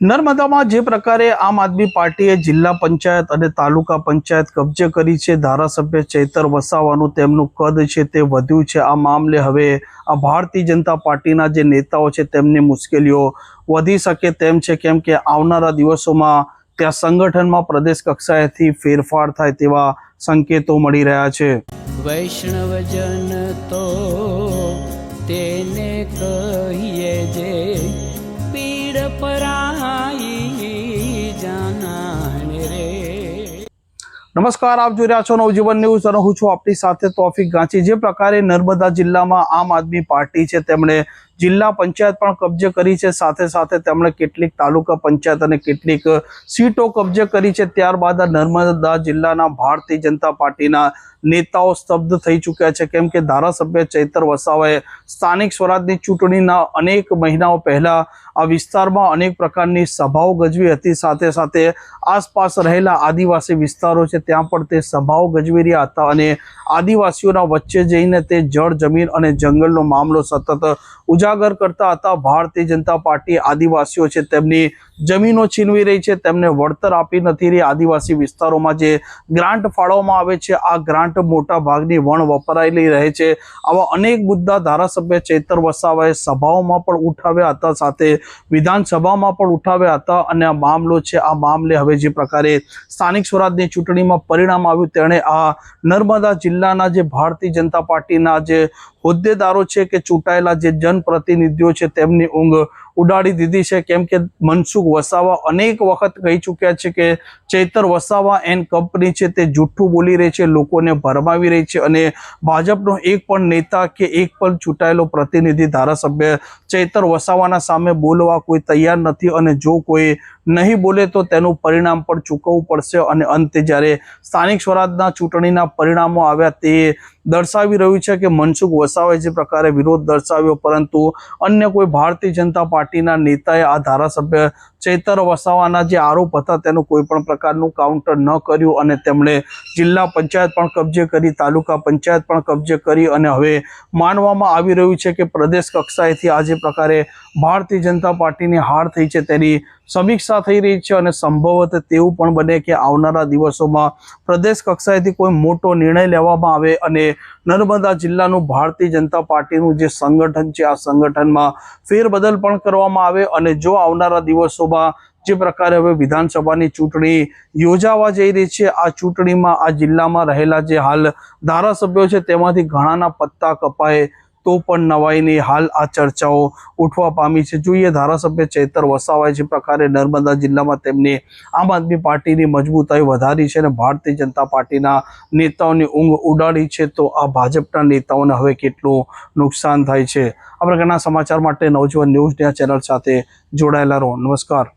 નર્મદામાં જે પ્રકારે આમ આદમી પાર્ટીએ જિલ્લા પંચાયત અને તાલુકા પંચાયત કબજે કરી છે, ધારાસભ્ય ચૈતર વસાવાનું તેમનું કદ છે તે વધ્યું છે। આ મામલે હવે આ ભારતીય જનતા પાર્ટીના જે નેતાઓ છે તેમની મુશ્કેલીઓ વધી શકે તેમ છે, કેમ કે આવનારા દિવસોમાં ત્યાં સંગઠનમાં પ્રદેશ કક્ષાએથી ફેરફાર થાય તેવા સંકેતો મળી રહ્યા છે। વૈષ્ણવજન તો તેને કહીએ જે પીડ પરાઈ જાનાને રે। નમસ્કાર, આપ જોઈ રહ્યા છો નવજીવન ન્યૂઝ અને હું છું આપની સાથે તોફિક ગાંચી। જે પ્રકારે નર્મદા જિલ્લામાં આમ આદમી પાર્ટી છે તેમણે જિલ્લા પંચાયત પણ કબજે કરી છે, સાથે સાથે તેમણે કેટલીક તાલુકા પંચાયત અને કેટલીક સીટો કબજે કરી છે। ત્યારબાદ નર્મદા જિલ્લાના ભારતીય જનતા પાર્ટીના નેતાઓ સ્તબ્ધ થઈ ચૂક્યા છે, કેમ કે ધારાસભ્ય ચૈતર વસાવાએ સ્થાનિક સ્વરાજની ચૂંટણીના અનેક મહિનાઓ પહેલા આ વિસ્તારમાં અનેક પ્રકારની સભાઓ ગજવી હતી। સાથે સાથે આસપાસ રહેલા આદિવાસી વિસ્તારો છે ત્યાં પણ તે સભાઓ ગજવી રહ્યા હતા અને આદિવાસીઓના વચ્ચે જઈને તે જળ, જમીન અને જંગલનો મામલો સતત ઉજાગર કરતા હતા। ભારતીય જનતા પાર્ટી આદિવાસીઓ છે તેમની જમીનો છીનવી રહી છે, તેમને વળતર આપી નથી રહી। આદિવાસી વિસ્તારોમાં જે ગ્રાન્ટ ફાળવવામાં આવે છે, આ ગ્રાન્ટ મોટા ભાગની વણ વપરાયેલી રહે છે। આવા અનેક મુદ્દા ધારાસભ્ય ચૈતર વસાવાએ સભાઓમાં પણ ઉઠાવ્યા હતા, સાથે વિધાનસભામાં પણ ઉઠાવ્યા હતા અને આ મામલો છે, આ મામલે હવે જે પ્રકારે સ્થાનિક સ્વરાજની ચૂંટણીમાં પરિણામ આવ્યું તેણે આ નર્મદા જિલ્લાના જે ભારતીય જનતા પાર્ટીના જે હોદ્દેદારો છે કે ચૂંટાયેલા જે જનપ્રતિનિધિઓ છે તેમની ઊંઘ ઉડાડી દીધી છે, કેમ કે મનસુખ વસાવા અનેક વખત કહી ચૂક્યા છે કે ચૈતર વસાવા એન્ડ કંપની છે તે જૂઠું બોલી રહી છે, લોકોને ભરમાવી રહી છે અને ભાજપનો એક પણ નેતા કે એક પણ ચૂંટાયેલો પ્રતિનિધિ ધારાસભ્ય ચૈતર વસાવાના સામે બોલવા કોઈ તૈયાર નથી અને જો કોઈ નહીં બોલે તો તેનું પરિણામ પણ ચૂકવવું પડશે। અને અંતે જ્યારે સ્થાનિક સ્વરાજના ચૂંટણીના પરિણામો આવ્યા તે દર્શાવી રહ્યું છે કે મનસુખ વસાવાએ જે પ્રકારે વિરોધ દર્શાવ્યો, પરંતુ અન્ય કોઈ ભારતીય જનતા પાર્ટીના નેતાએ આ ધારાસભ્ય ચૈતર વસાવાના જે આરોપ હતા તેનું કોઈ પણ પ્રકારનું કાઉન્ટર ન કર્યું અને તેમણે જિલ્લા પંચાયત પણ કબજે કરી, તાલુકા પંચાયત પણ કબજે કરી અને હવે માનવામાં આવી રહ્યું છે કે પ્રદેશ કક્ષાએથી આ જે પ્રકારે ભારતીય જનતા પાર્ટીની હાર થઈ છે તેની સમીક્ષા થઈ રહી છે અને સંભવત તેવું પણ બને કે આવનારા દિવસોમાં પ્રદેશ કક્ષાએથી કોઈ મોટો નિર્ણય લેવામાં આવે અને નર્મદા જિલ્લાનું ભારતીય જનતા પાર્ટીનું જે સંગઠન છે આ સંગઠનમાં ફેરબદલ પણ કરવામાં આવે અને જો આવનારા દિવસોમાં જે પ્રકારે હવે વિધાનસભાની ચૂંટણી યોજાવા જઈ રહી છે, આ ચૂંટણીમાં આ જિલ્લામાં રહેલા જે હાલ ધારાસભ્યો છે તેમાંથી ઘણાના પત્તા કપાય તો પણ નવાઈ નહીં, હાલ આ ચર્ચાઓ ઉઠવા પામી છે। જોઈએ ધારાસભ્ય ચૈતર વસાવાએ જે પ્રકારે નર્મદા જિલ્લામાં તેમની આમ આદમી પાર્ટીની મજબૂતાઈ વધારી છે અને ભારતીય જનતા પાર્ટીના નેતાઓની ઊંઘ ઉડાડી છે, તો આ ભાજપના નેતાઓને હવે કેટલું નુકસાન થાય છે। આ પ્રકારના સમાચાર માટે નવજીવન ન્યૂઝ ચેનલ સાથે જોડાયેલા રહો। નમસ્કાર।